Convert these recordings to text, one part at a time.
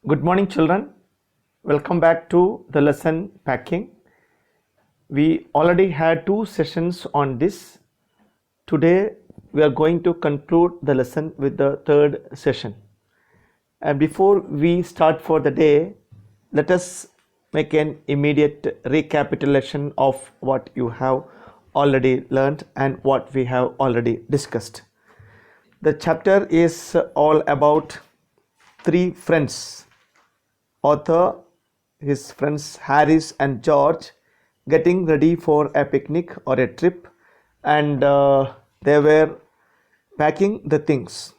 Good morning, children. Welcome back to the lesson packing. We already had two sessions on this. Today, we are going to conclude the lesson with the third session. And before we start for the day, let us make an immediate recapitulation of what you have already learned and what we have already discussed. The chapter is all about three friends. Author, his friends Harris and George getting ready for a picnic or a trip, and they were packing the things.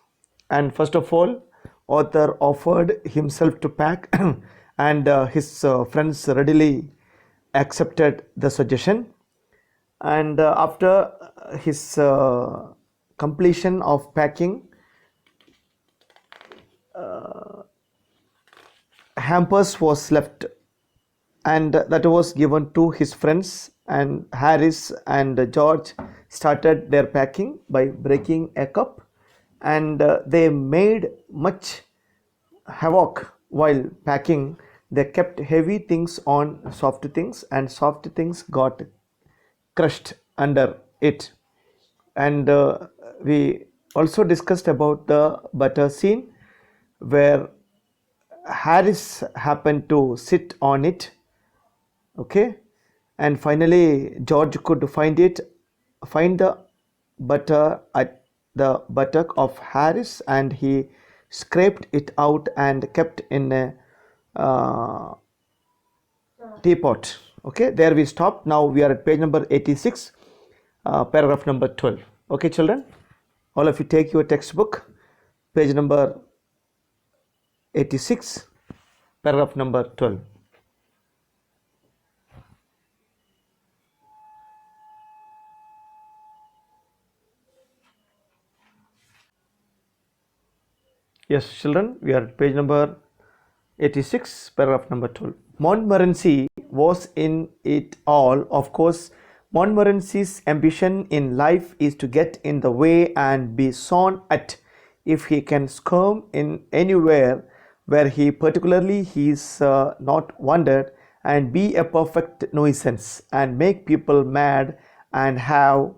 And first of all, author offered himself to pack, and his friends readily accepted the suggestion. And after his completion of packing, hampers was left, and that was given to his friends, and Harris and George started their packing by breaking a cup, and they made much havoc while packing. They kept heavy things on soft things, and soft things got crushed under it. And we also discussed about the butter scene where Harris happened to sit on it, okay, and finally George could find the butter at the buttock of Harris, and he scraped it out and kept in a teapot. Okay, there we stopped. Now we are at page number 86, paragraph number 12. Okay, children, all of you take your textbook, page number 86, paragraph number 12. Yes, children, we are at page number 86, paragraph number 12. Montmorency was in it all. Of course, Montmorency's ambition in life is to get in the way and be sawn at if he can squirm in anywhere where he particularly he is not wanted, and be a perfect nuisance and make people mad and have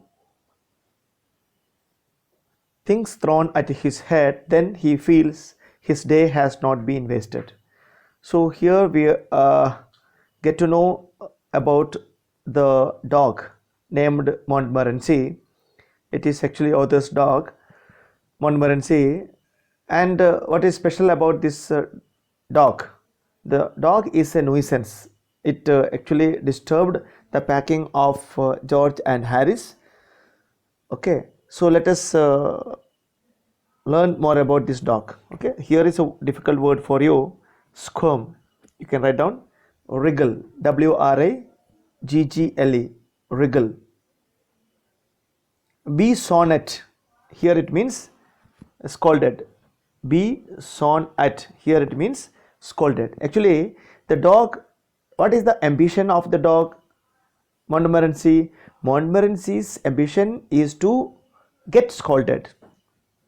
things thrown at his head, then he feels his day has not been wasted. So here we get to know about the dog named Montmorency. It is actually author's dog, Montmorency. And what is special about this dog? The dog is a nuisance. It actually disturbed the packing of George and Harris. Okay, so let us learn more about this dog. Okay, here is a difficult word for you, squirm. You can write down wriggle, WRIGGLE, wriggle. Be sawn at, here it means scolded. Be sawn at, here it means scolded. Actually, the dog, what is the ambition of the dog? Montmorency's ambition is to get scolded.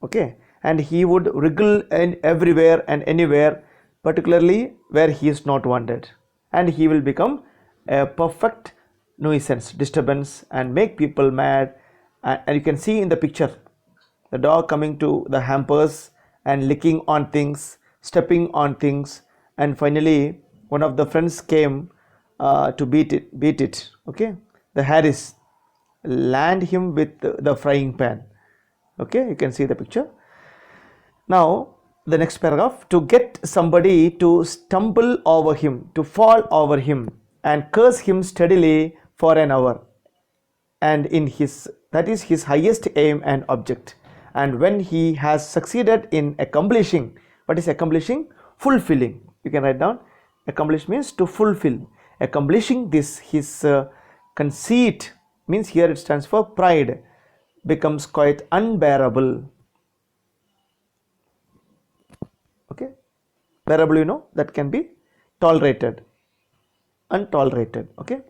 Okay, and he would wriggle in everywhere and anywhere, particularly where he is not wanted, and he will become a perfect nuisance, disturbance, and make people mad. And you can see in the picture the dog coming to the hampers and licking on things, stepping on things, and finally one of the friends came to beat it. Okay, the Harris land him with the frying pan. Okay, you can see the picture. Now the next paragraph, to get somebody to stumble over him, to fall over him and curse him steadily for an hour, and in his, that is his highest aim and object. And when he has succeeded in accomplishing, what is accomplishing? Fulfilling. You can write down, accomplish means to fulfill. Accomplishing this, his conceit, means here it stands for pride, becomes quite unbearable. Okay, bearable, you know, that can be tolerated, untolerated. Okay,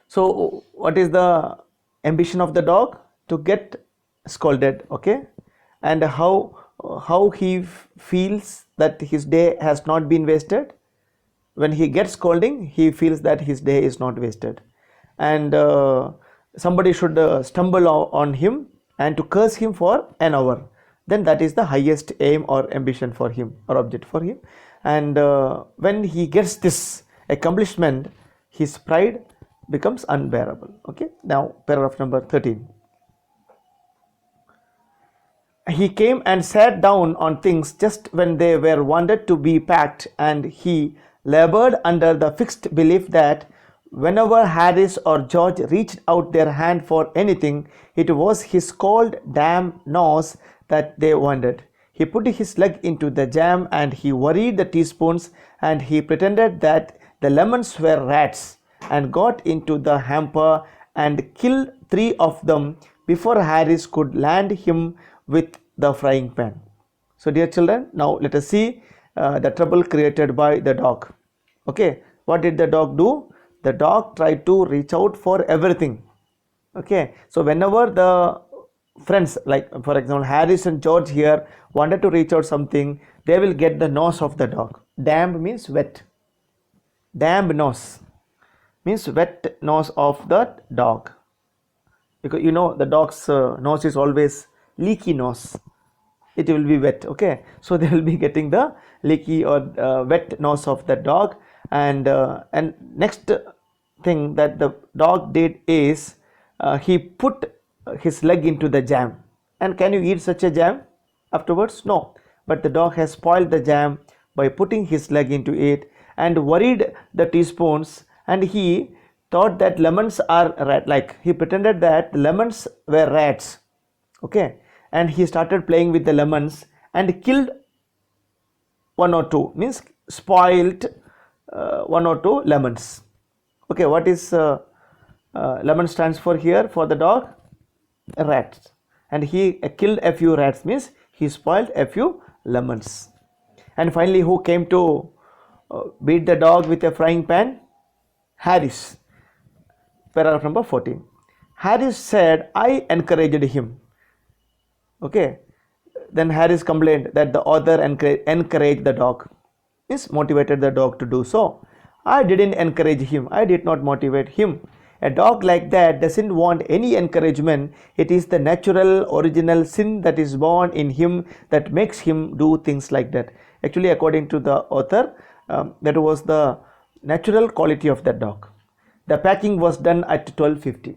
so what is the ambition of the dog? To get scolded. Okay, and how how he feels that his day has not been wasted. When he gets scolding, he feels that his day is not wasted, and somebody should stumble on him and to curse him for an hour, then that is the highest aim or ambition for him or object for him. And when he gets this accomplishment, his pride becomes unbearable. Okay, now paragraph number 13. He came and sat down on things just when they were wanted to be packed, and he labored under the fixed belief that whenever Harris or George reached out their hand for anything, it was his cold, damn nose that they wanted. He put his leg into the jam and he worried the teaspoons, and he pretended that the lemons were rats and got into the hamper and killed 3 of them before Harris could land him with the frying pan. So dear children, now let us see the trouble created by the dog. Okay, what did the dog do? The dog tried to reach out for everything. Okay, so whenever the friends, like for example Harris and George here, wanted to reach out something, they will get the nose of the dog. Damp means wet. Damp nose means wet nose of the dog, because you know the dog's nose is always leaky nose. It will be wet. Okay, so they will be getting the leaky or wet nose of the dog. And next thing that the dog did is he put his leg into the jam. And can you eat such a jam afterwards? No, but the dog has spoiled the jam by putting his leg into it and worried the teaspoons, and he thought that lemons are rat, like he pretended that lemons were rats. Okay, and he started playing with the lemons and killed 1 or 2, means spoiled 1 or 2 lemons. Okay, what is lemon stands for here for the dog? Rats. And he killed a few rats, means he spoiled a few lemons. And finally, who came to beat the dog with a frying pan? Harris. Paragraph number 14. Harris said, I encouraged him. Okay, then Harris complained that the author encouraged the dog, means motivated the dog to do so. I didn't encourage him. I did not motivate him. A dog like that doesn't want any encouragement. It is the natural, original sin that is born in him that makes him do things like that. Actually, according to the author, that was the natural quality of that dog. The packing was done at 12:50.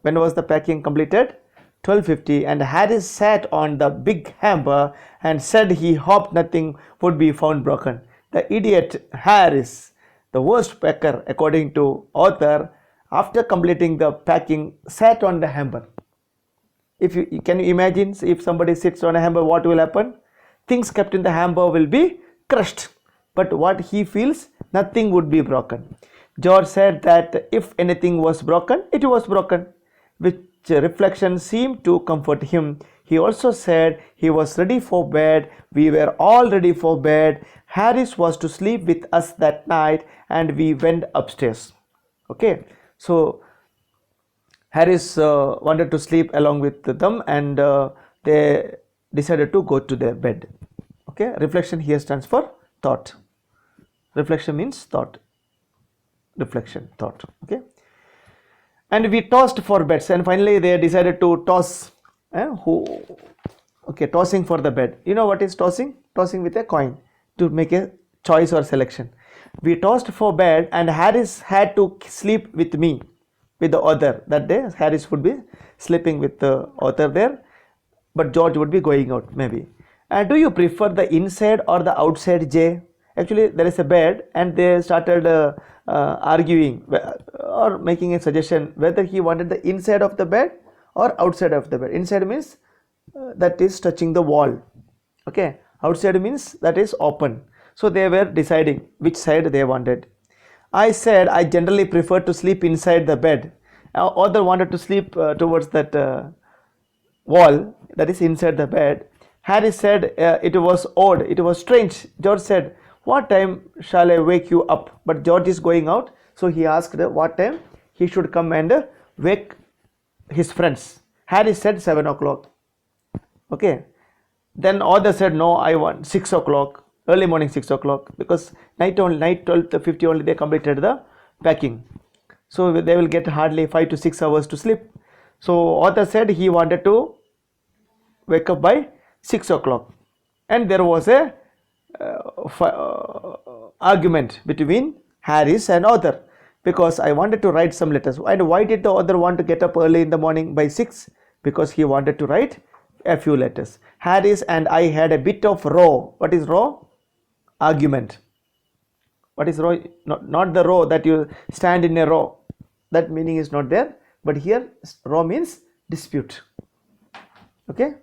When was the packing completed? 12:50. And Harris sat on the big hamper and said he hoped nothing would be found broken. The idiot Harris, the worst packer according to author, after completing the packing, sat on the hamper. If you can you imagine, if somebody sits on a hamper, what will happen? Things kept in the hamper will be crushed, but what he feels, nothing would be broken. George said that if anything was broken, it was broken, which reflection seemed to comfort him. He also said he was ready for bed. We were all ready for bed. Harris was to sleep with us that night, and we went upstairs. Okay, so Harris wanted to sleep along with them, and they decided to go to their bed. Okay, reflection here stands for thought. Reflection means thought. Reflection, thought. Okay, and we tossed for beds, and finally they decided to toss. Okay, tossing for the bed. You know what is tossing? Tossing with a coin to make a choice or selection. We tossed for bed, and Harris had to sleep with me, with the author. That day Harris would be sleeping with the author there, but George would be going out maybe. Do you prefer the inside or the outside, Jay? Actually, there is a bed, and they started arguing or making a suggestion whether he wanted the inside of the bed or outside of the bed. Inside means that is touching the wall. Okay, outside means that is open. So they were deciding which side they wanted. I said I generally prefer to sleep inside the bed. Author wanted to sleep towards that wall, that is inside the bed. Harry said it was odd, it was strange. George said, what time shall I wake you up? But George is going out, so he asked what time he should come and wake his friends. Harry said 7 o'clock. Okay, Then author said, no, I want 6 o'clock, early morning 6 o'clock, because night 12:50 only they completed the packing. So they will get hardly 5 to 6 hours to sleep. So author said he wanted to wake up by 6 o'clock. And there was a argument between Harris and author, because I wanted to write some letters. And why did the author want to get up early in the morning by 6? Because he wanted to write a few letters. Harris and I had a bit of row. What is row? Argument. What is row? Not the row that you stand in a row. That meaning is not there. But here row means dispute. Okay.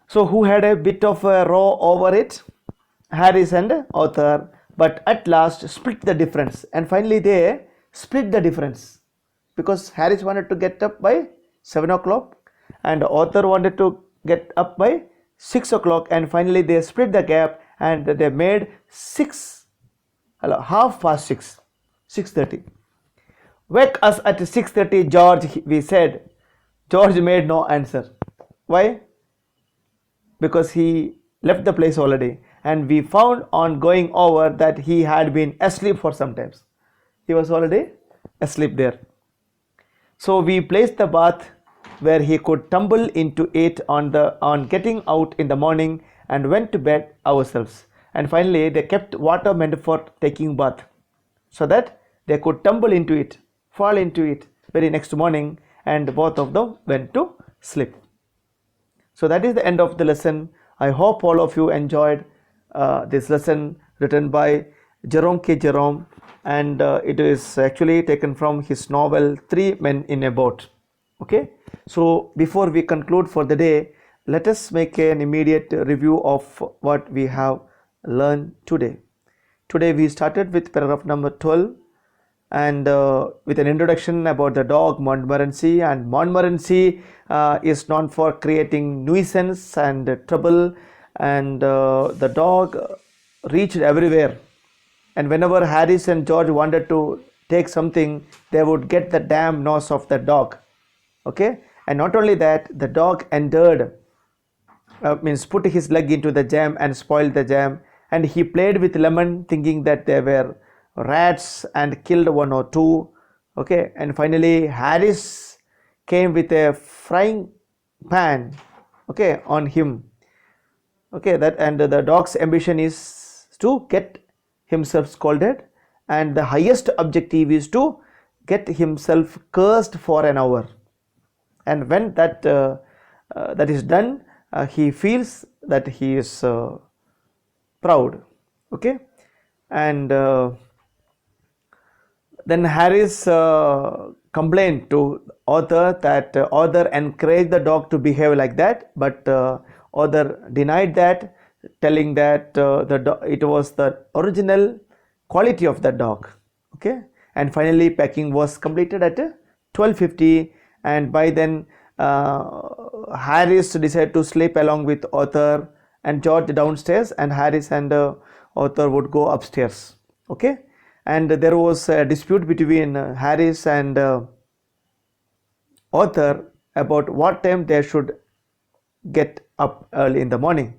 So who had a bit of a row over it? Harris and author. But at last split the difference. And finally they split the difference. Because Harris wanted to get up by 7 o'clock. And author wanted to get up by 6 o'clock, and finally they split the gap and they made 6:30. Wake us at 6:30, George, we said. George made no answer. Why? Because he left the place already, and we found on going over that he had been asleep for some time. He was already asleep there. So we placed the bath where he could tumble into it on getting out in the morning, and went to bed ourselves. And finally they kept water meant for taking bath, so that they could tumble into it, fall into it very next morning, and both of them went to sleep. So that is the end of the lesson. I hope all of you enjoyed this lesson written by Jerome K. Jerome, and it is actually taken from his novel Three Men in a Boat. Okay, so before we conclude for the day, let us make an immediate review of what we have learned today. Today we started with paragraph number 12, and with an introduction about the dog Montmorency. And Montmorency is known for creating nuisance and trouble, and the dog reached everywhere, and whenever Harris and George wanted to take something, they would get the damn nose of the dog. Okay, and not only that, the dog entered, means put his leg into the jam and spoiled the jam, and he played with lemon thinking that there were rats and killed one or two. Okay, and finally Harris came with a frying pan, okay, on him. Okay, that, and the dog's ambition is to get himself scolded, and the highest objective is to get himself cursed for an hour. And when that that is done, he feels that he is proud. Okay, and then Harris complained to author that author encouraged the dog to behave like that, but author denied that, telling that it was the original quality of the dog. Okay, and finally packing was completed at 12:50, and by then Harris decided to sleep along with author and George downstairs, and Harris and author would go upstairs. Okay, and there was a dispute between Harris and author about what time they should get up early in the morning,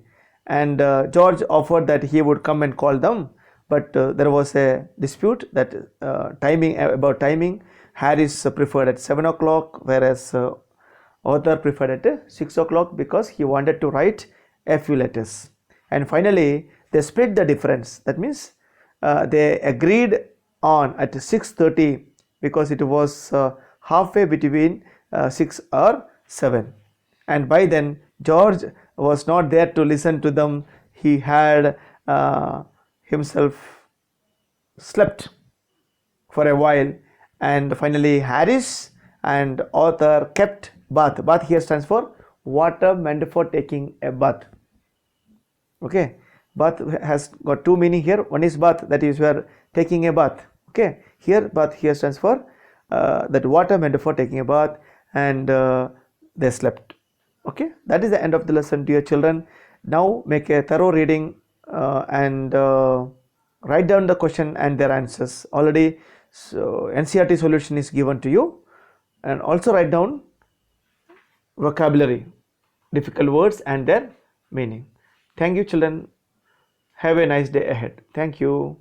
and George offered that he would come and call them, but there was a dispute that timing. Harris preferred at 7 o'clock, whereas author preferred at 6 o'clock, because he wanted to write a few letters. And finally they split the difference. That means they agreed on at 6:30, because it was halfway between 6 or 7, and by then George was not there to listen to them. He had himself slept for a while, and finally Harris and author kept bath. Bath here stands for water meant for taking a bath. Okay, bath has got two meaning here. One is bath, that is where taking a bath. Okay, here bath here stands for that water meant for taking a bath, and they slept. Okay, that is the end of the lesson, dear children. Now make a thorough reading and write down the question and their answers. Already so NCERT solution is given to you, and also write down vocabulary, difficult words and their meaning. Thank you, children. Have a nice day ahead. Thank you.